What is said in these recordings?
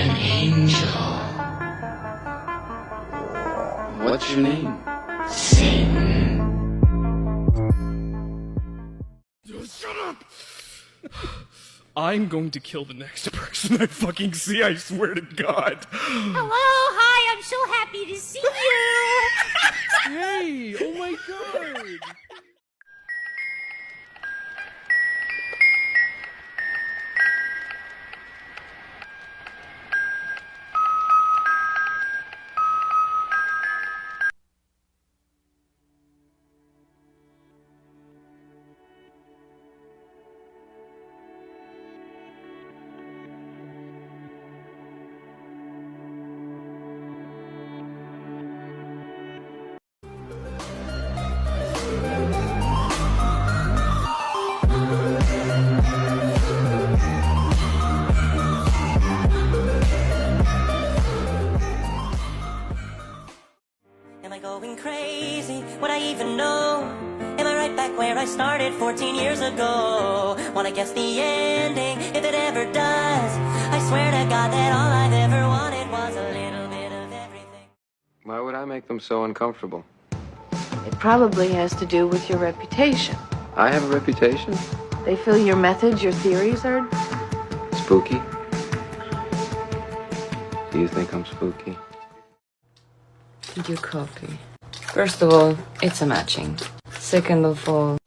an angel. What's your name? Satan. Shut up! I'm going to kill the next person I fucking see, I swear to God. Hello, hi, I'm so happy to see you! Hey, oh my God! Am I going crazy? Would I even know? Am I right back where I started 14 years ago? Wanna guess the ending, if it ever does. I swear to God that all I've ever wanted was a little bit of everything. Why would I make them so uncomfortable? It probably has to do with your reputation. I have a reputation? They feel your methods, your theories are... Spooky? Do you think I'm spooky? Did you copy? First of all, it's a matching. Second of all,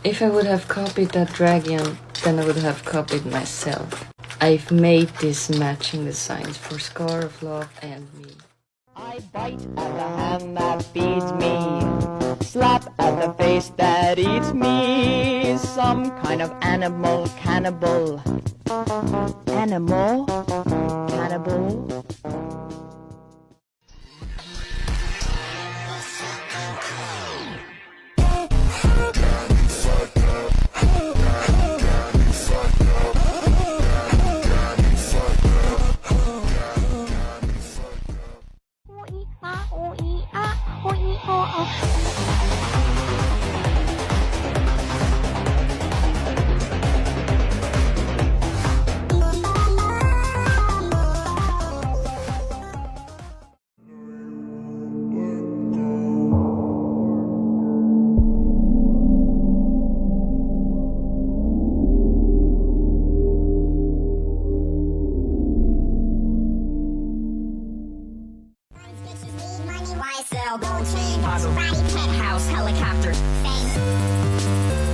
if I would have copied that dragon, then I would have copied myself. I've made these matching designs for Scar of Love and me. I bite at the hand that feeds me, slap at the face that eats me. Some kind of animal cannibal. Animal cannibal. Gold chain, body, penthouse, helicopter, fame.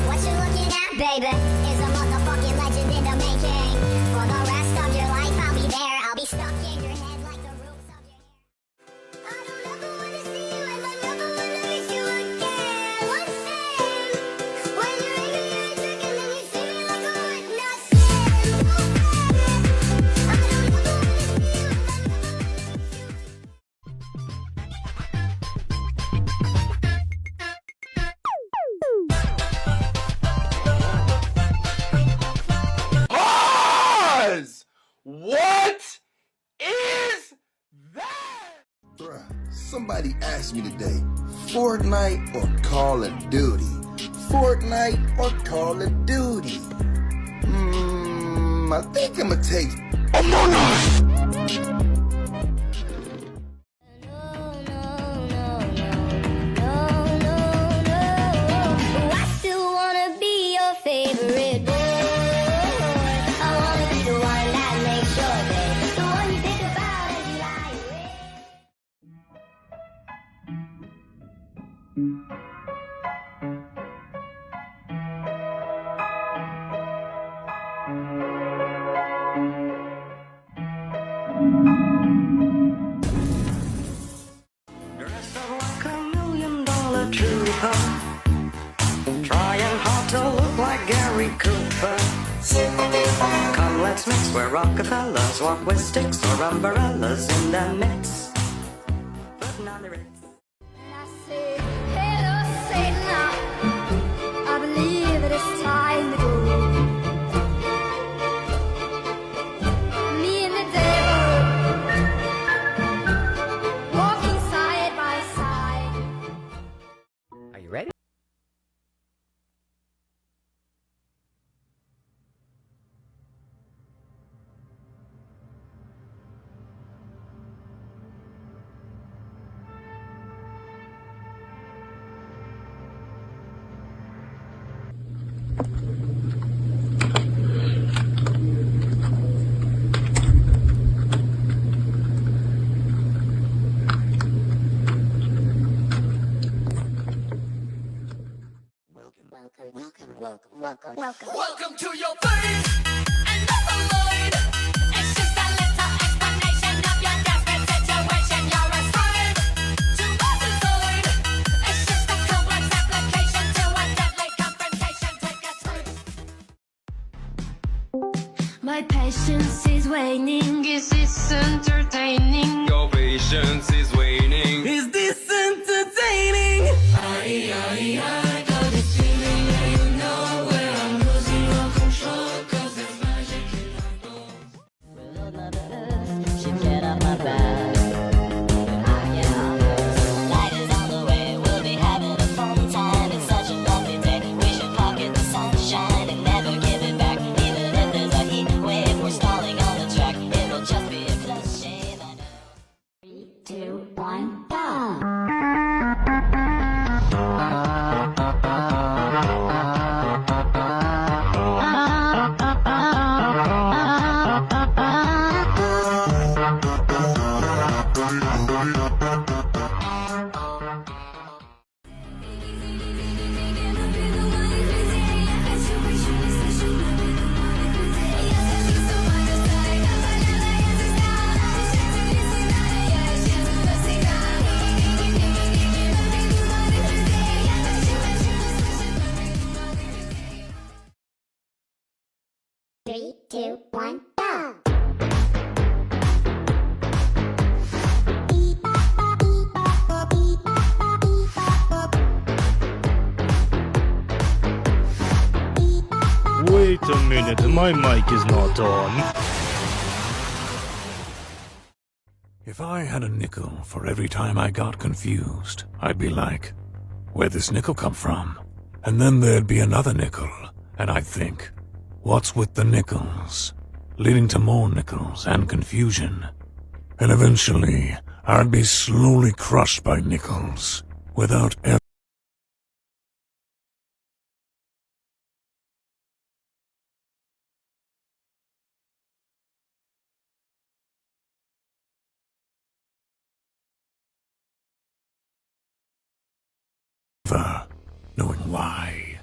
What you're looking at, baby, is a motherfucking legend in the making. For the rest of your life, I'll be there. I'll be stuck in your head like the roots of your hair. I don't ever wanna see you, and I never wanna miss you again. One thing, when you're angry, you're a jerk, and then you see me like a witness. I don't ever wanna see you, and I never wanna miss you. What is that? Bruh, somebody asked me today, Fortnite or Call of Duty? Fortnite or Call of Duty? I think I'ma take... I still wanna be your favorite boy. I wanna be the one that makes your day, the one you think about as you lie Dressed up like $1 million trooper, trying hard to look like Gary Cooper. Come, let's mix where Rockefellers walk with sticks or umbrellas in the mix. Putting on the Ritz. I say, hello, Satan. I believe that it's time to go. Me and the devil walking side by side. Are you ready? My patience is waning. Is this entertaining? Your patience is waning. Is this entertaining? I got this feeling that you know where I'm losing all control. 'Cause there's magic in my bones. Will Mother Earth, she get off my back. Light is on the way, we'll be having a fun time. It's such a lovely day, we should pocket the sunshine and never give it back. Even if there's a heat wave, we're stalling on the track. It will just be a close shave, I know. 3, 2, 1, go! Three, two, one, go! Wait a minute, my mic is not on. If I had a nickel for every time I got confused, I'd be like, where'd this nickel come from? And then there'd be another nickel, and I'd think, what's with the nickels? Leading to more nickels and confusion. And eventually, I'd be slowly crushed by nickels, without ever knowing why.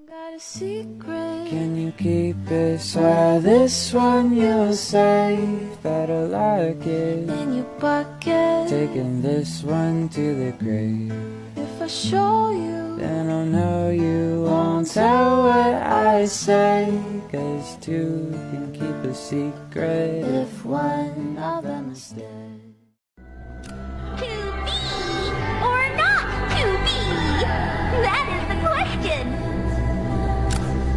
Got a secret. Can you keep it? Swear this one you'll save. Better like it. In your pocket. Taking this one to the grave. If I show you, then I'll know you won't tell what I say. 'Cause two can keep a secret if one of them is dead. To be or not to be? That is the question.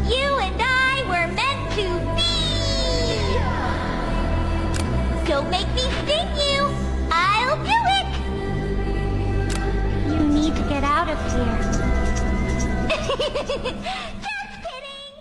You and I were meant to be. Don't make me sting you. I'll do it. You need to get out of here. Just kidding.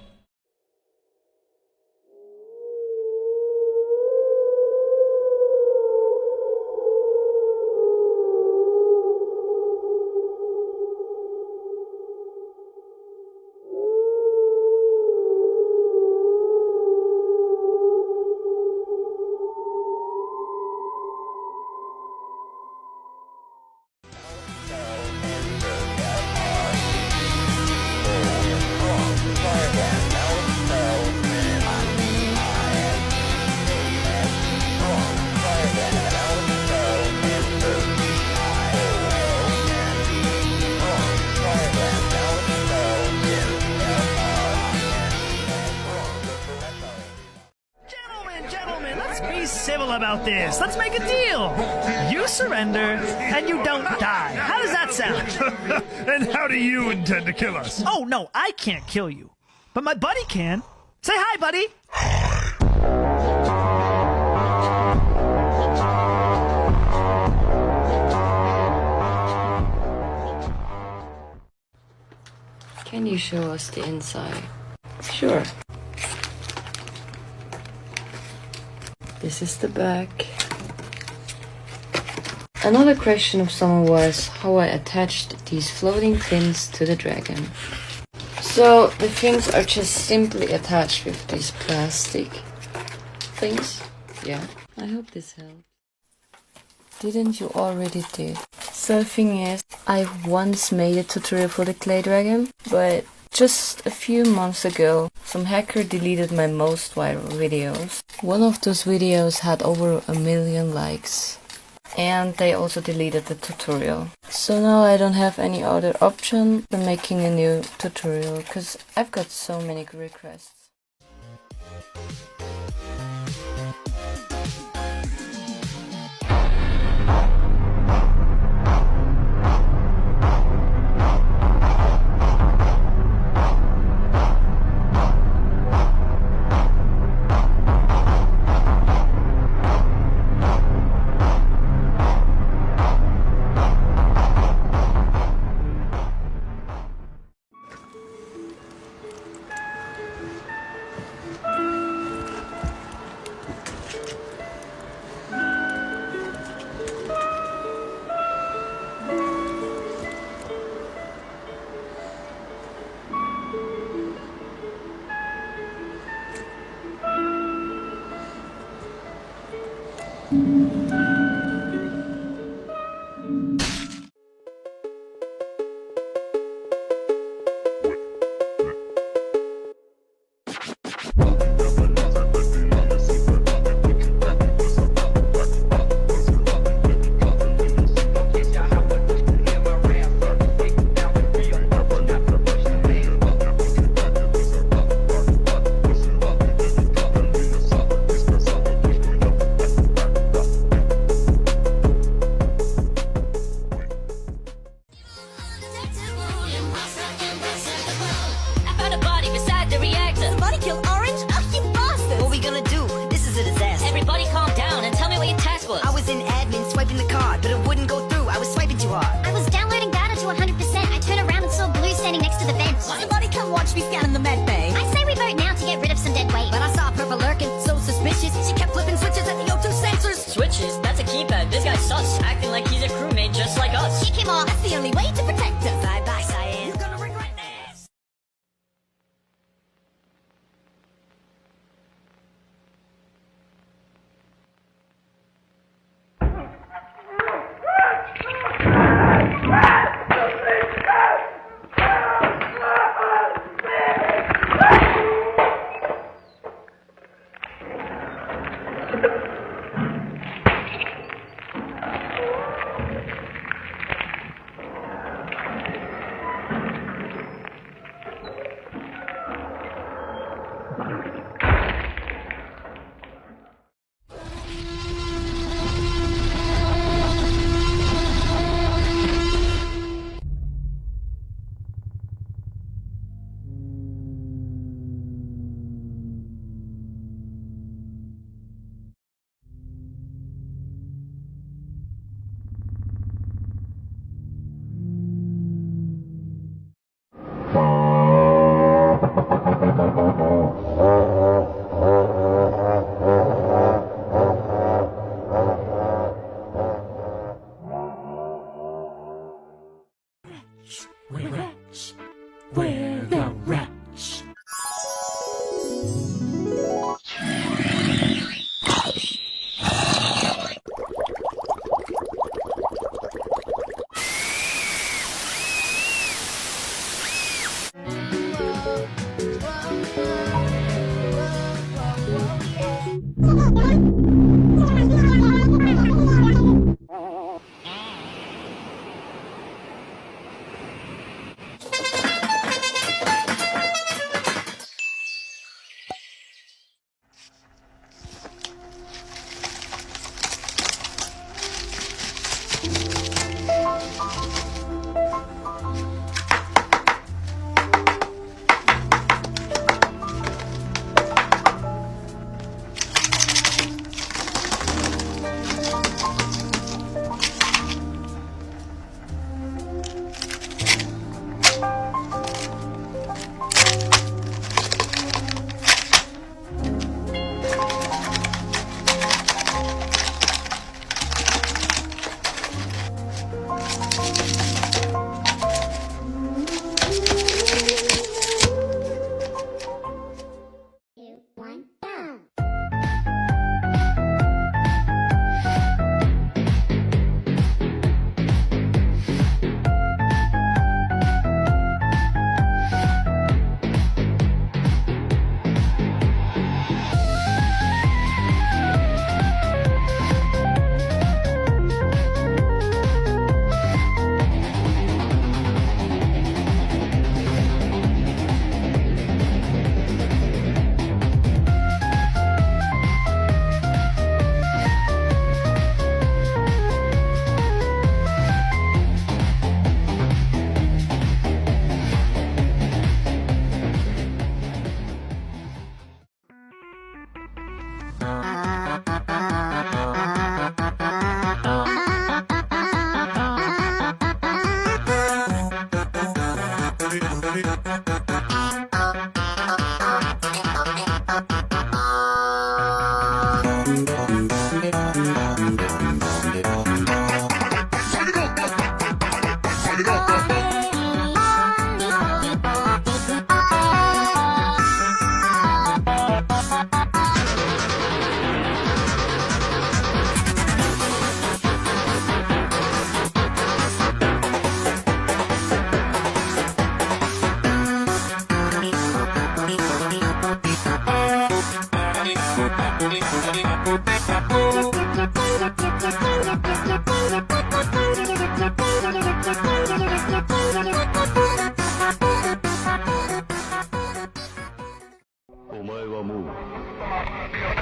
Civil about this. Let's make a deal. You surrender, and you don't die. How does that sound? And how do you intend to kill us? Oh, no, I can't kill you. But my buddy can. Say hi, buddy. Can you show us the inside? Sure. This is the back. Another question of someone was how I attached these floating fins to the dragon. So the fins are just simply attached with these plastic things. Yeah, I hope this helps. Didn't you already do? So the thing is, I once made a tutorial for the clay dragon, but just a few months ago, some hacker deleted my most viral videos. One of those videos had over 1 million likes. And they also deleted the tutorial. So now I don't have any other option than making a new tutorial, because I've got so many requests. I found a body beside the reactor. Somebody killed Orange? Oh, you bastard! What are we gonna do? This is a disaster. Everybody calm down and tell me what your task was. I was in admin swiping the card, but it wouldn't go through. I was swiping too hard. I was downloading data to 100%. I turned around and saw Blue standing next to the bench. Somebody come watch me scan in the med bay. I say we vote now to get rid of some dead weight. But I saw Purple lurking, so suspicious. She kept flipping switches at the O2 sensors. Switches? That's a keypad. This guy's sus, acting like he's a crewmate just like us. Kick him off. That's the only way to protect us. Bye-bye, Cyan.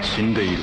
死んでいる。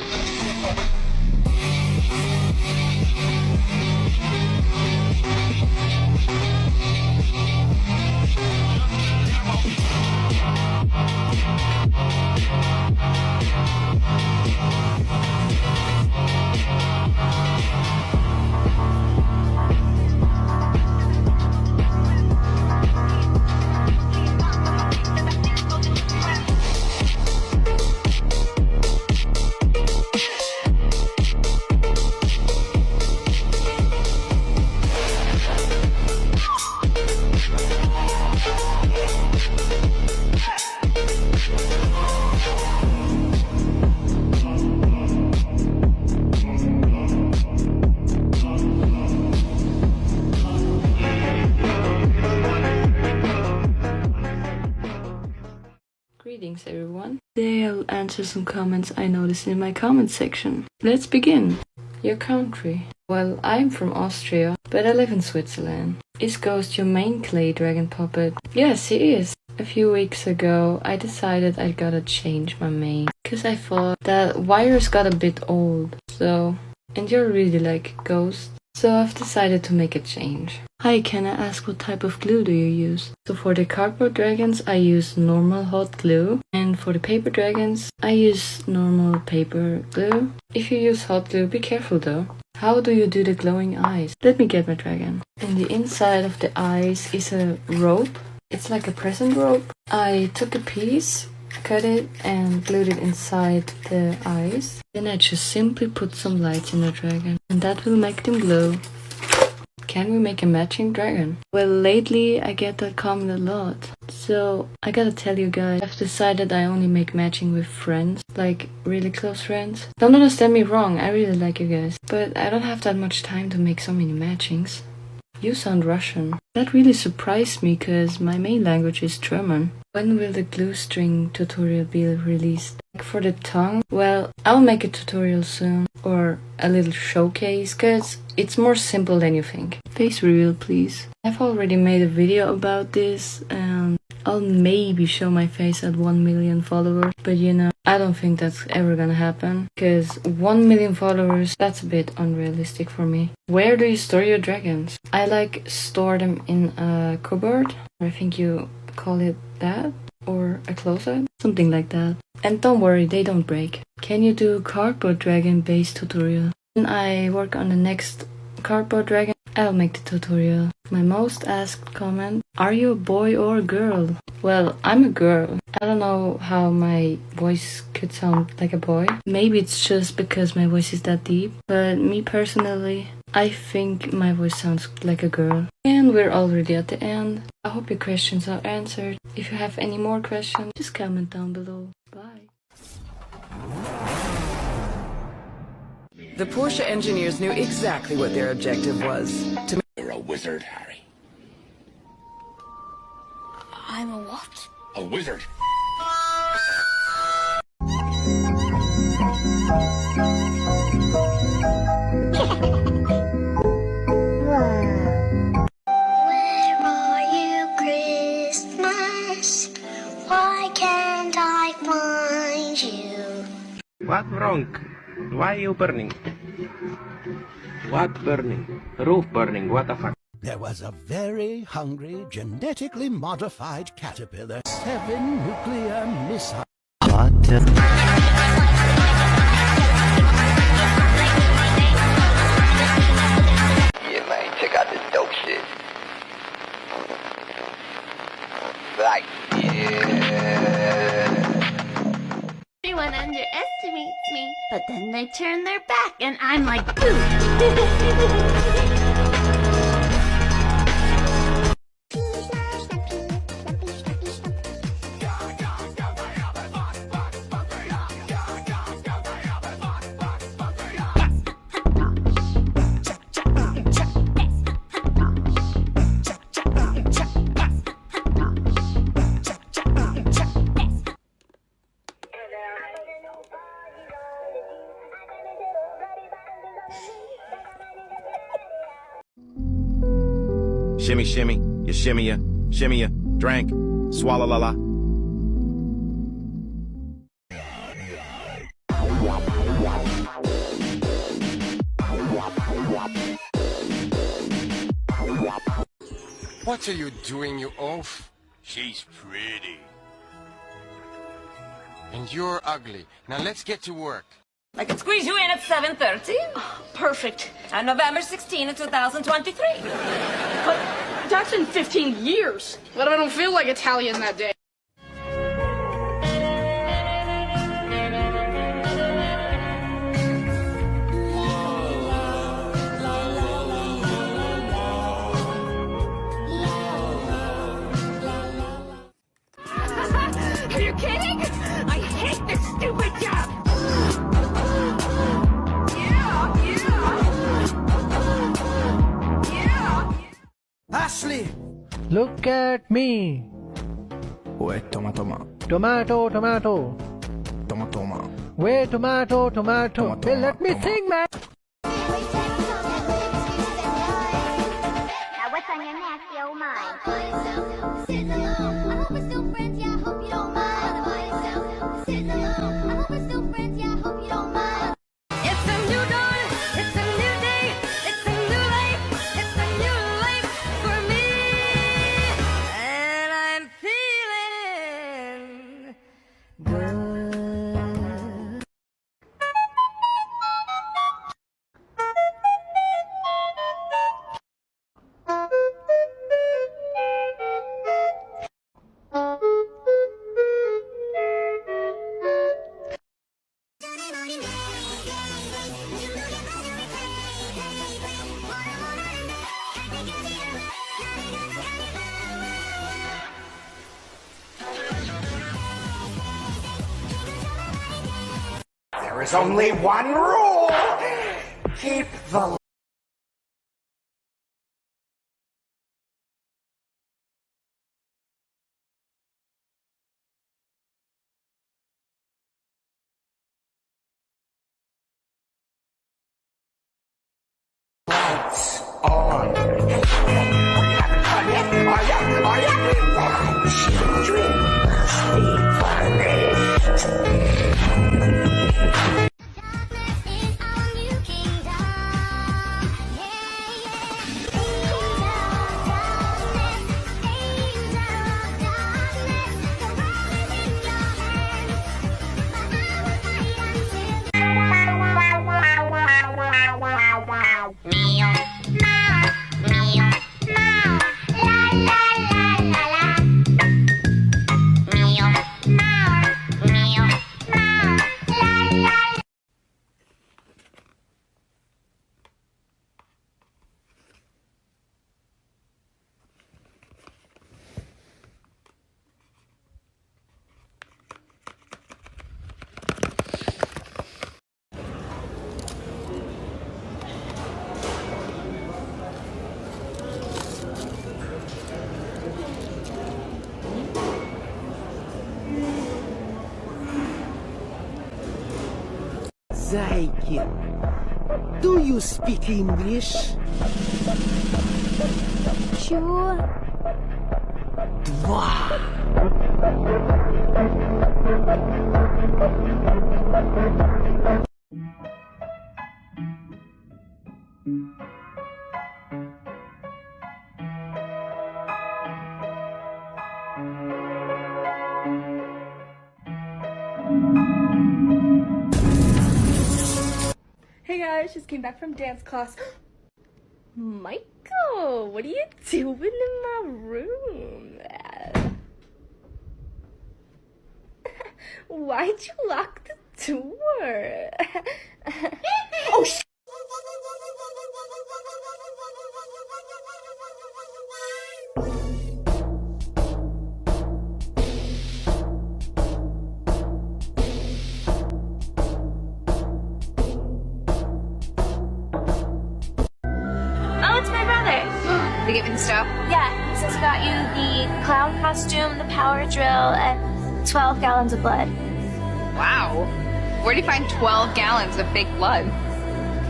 Greetings everyone. Today I'll answer some comments I noticed in my comment section. Let's begin. Your country. Well, I'm from Austria, but I live in Switzerland. Is Ghost your main clay dragon puppet? Yes, he is. A few weeks ago, I decided I gotta change my main, cause I thought that wires got a bit old. And you're really like Ghost. So I've decided to make a change. Hi, can I ask what type of glue do you use? So for the cardboard dragons, I use normal hot glue. And for the paper dragons, I use normal paper glue. If you use hot glue, be careful though. How do you do the glowing eyes? Let me get my dragon. And the inside of the eyes is a rope. It's like a present rope. I took a piece, cut it and glued it inside the eyes. Then I just simply put some lights in the dragon and that will make them glow. Can we make a matching dragon? Well, lately I get that comment a lot. So I gotta tell you guys, I've decided I only make matching with friends, like really close friends. Don't understand me wrong, I really like you guys, but I don't have that much time to make so many matchings. You sound Russian. That really surprised me cause my main language is German. When will the glue string tutorial be released? Like for the tongue? Well, I'll make a tutorial soon. Or a little showcase cause it's more simple than you think. Face reveal please. I've already made a video about this and I'll maybe show my face at 1 million followers. But you know, I don't think that's ever gonna happen. Cause 1 million followers, that's a bit unrealistic for me. Where do you store your dragons? I like store them in a cupboard. I think you call it that. Or a closet. Something like that. And don't worry, they don't break. Can you do cardboard dragon based tutorial? When I work on the next cardboard dragon, I'll make the tutorial. My most asked comment: are you a boy or a girl? Well, I'm a girl. I don't know how my voice could sound like a boy. Maybe it's just because my voice is that deep. But me personally, I think my voice sounds like a girl. And we're already at the end. I hope your questions are answered. If you have any more questions, just comment down below. Bye. The Porsche engineers knew exactly what their objective was. You're a wizard, Harry. I'm a what? A wizard. Where are you, Christmas? Why can't I find you? What wrong? Why are you burning? What burning? Roof burning, what the fuck? There was a very hungry, genetically modified caterpillar. 7 nuclear missiles. Yeah, man, check out this dope shit. Like, yeah. Everyone underestimates me, but then they turn their back and I'm like, boo! Shimmy, shimmy, you shimmy ya, drank, swallow la la. What are you doing, you oaf? She's pretty. And you're ugly. Now let's get to work. I could squeeze you in at 7:30. Oh, perfect. On November 16, 2023. But that's in 15 years. What if I don't feel like Italian that day? Are you kidding? I hate this stupid job! Ashley! Look at me. Wait, tomato. Tomato, tomato. Tomato. Wait, tomato, tomato. Hey, let me sing, man. Now what's on your nasty old mind? Sitting alone. I hope we're still friends, yeah, I hope you don't mind. Sitting alone. I hope we're still friends, yeah, I hope you don't mind. It's a new dawn, it's a new day, it's a new life, it's a new life for me. And I'm feeling good. There is only one rule. Keep the lights on. Children must be punished. Zaikin, do you speak English? Sure. Hey guys, just came back from dance class. Michael, what are you doing in my room? Why'd you lock the door? Oh, They get me the stuff? yeah, he says he got you the clown costume, the power drill, and 12 gallons of blood. Wow. Where do you find 12 gallons of fake blood?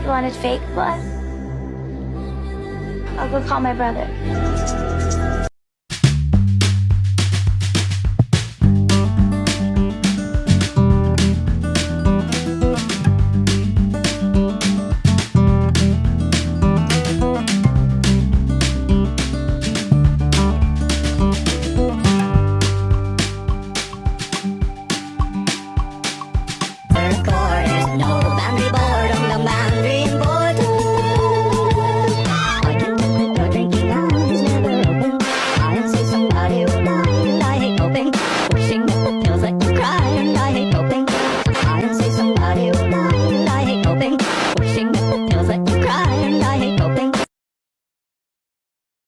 You wanted fake blood? I'll go call my brother. say somebody will die, and I hate coping. Wishing that the pills let you cry, and I hate coping.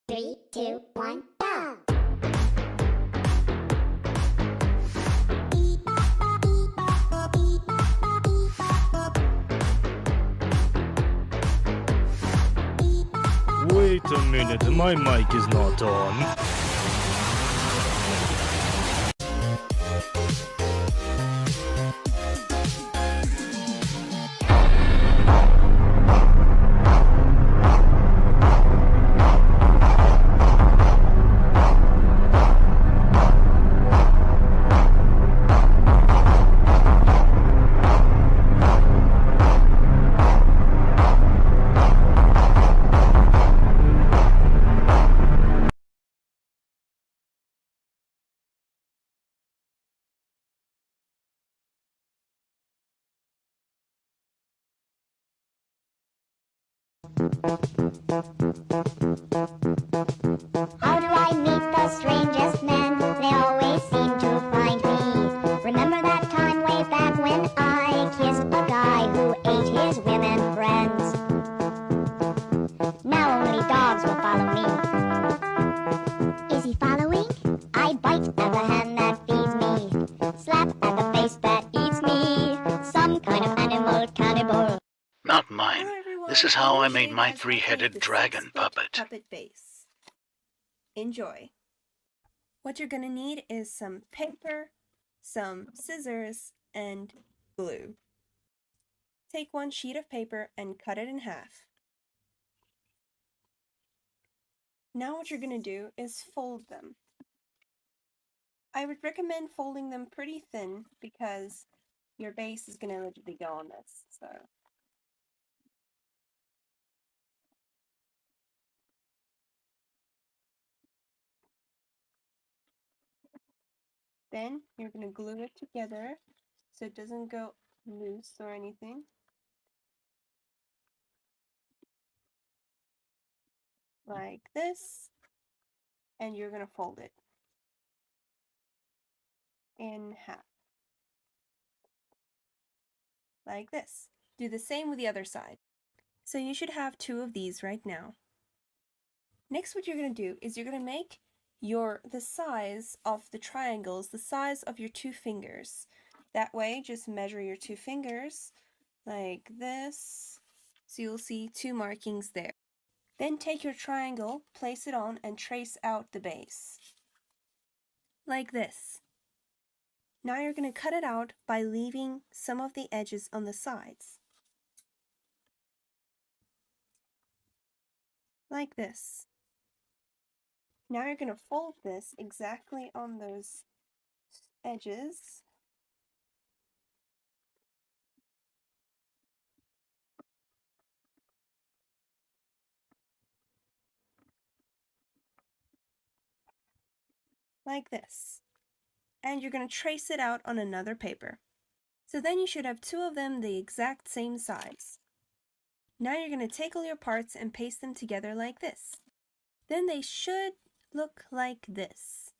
3, 2, 1, go! Wait a minute, my mic is not on. How do I meet the strangest men? They always seem to find me. Remember that time way back when I kissed a guy who ate his women friends? Now only dogs will follow me. Is he following? I bite at the hand that feeds me. Slap at the face that eats me. Some kind of animal cannibal. Not mine. This is how I made my three-headed dragon puppet. Puppet base. Enjoy. What you're gonna need is some paper, some scissors, and glue. Take one sheet of paper and cut it in half. Now what you're gonna do is fold them. I would recommend folding them pretty thin because your base is gonna allegedly go on this, so. Then you're going to glue it together so it doesn't go loose or anything. Like this. And you're going to fold it in half. Like this. Do the same with the other side. So you should have 2 of these right now. Next, what you're going to do is you're going to make the size of the triangles the size of your 2 fingers. That way, just measure your 2 fingers like this. So you'll see 2 markings there. Then take your triangle, place it on, and trace out the base. Like this. Now you're going to cut it out by leaving some of the edges on the sides. Like this. Now you're going to fold this exactly on those edges. Like this. And you're going to trace it out on another paper. So then you should have 2 of them the exact same size. Now you're going to take all your parts and paste them together like this. Then they should look like this.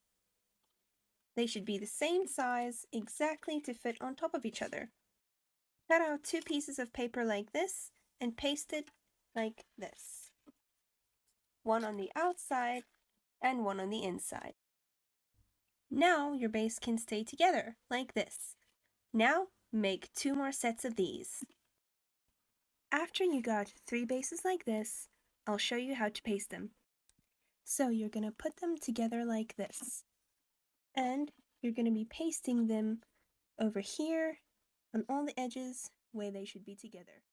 They should be the same size exactly to fit on top of each other. Cut out 2 pieces of paper like this and paste it like this. One on the outside and one on the inside. Now your base can stay together like this. Now make 2 more sets of these. After you got 3 bases like this, I'll show you how to paste them. So you're going to put them together like this. And you're going to be pasting them over here on all the edges where they should be together.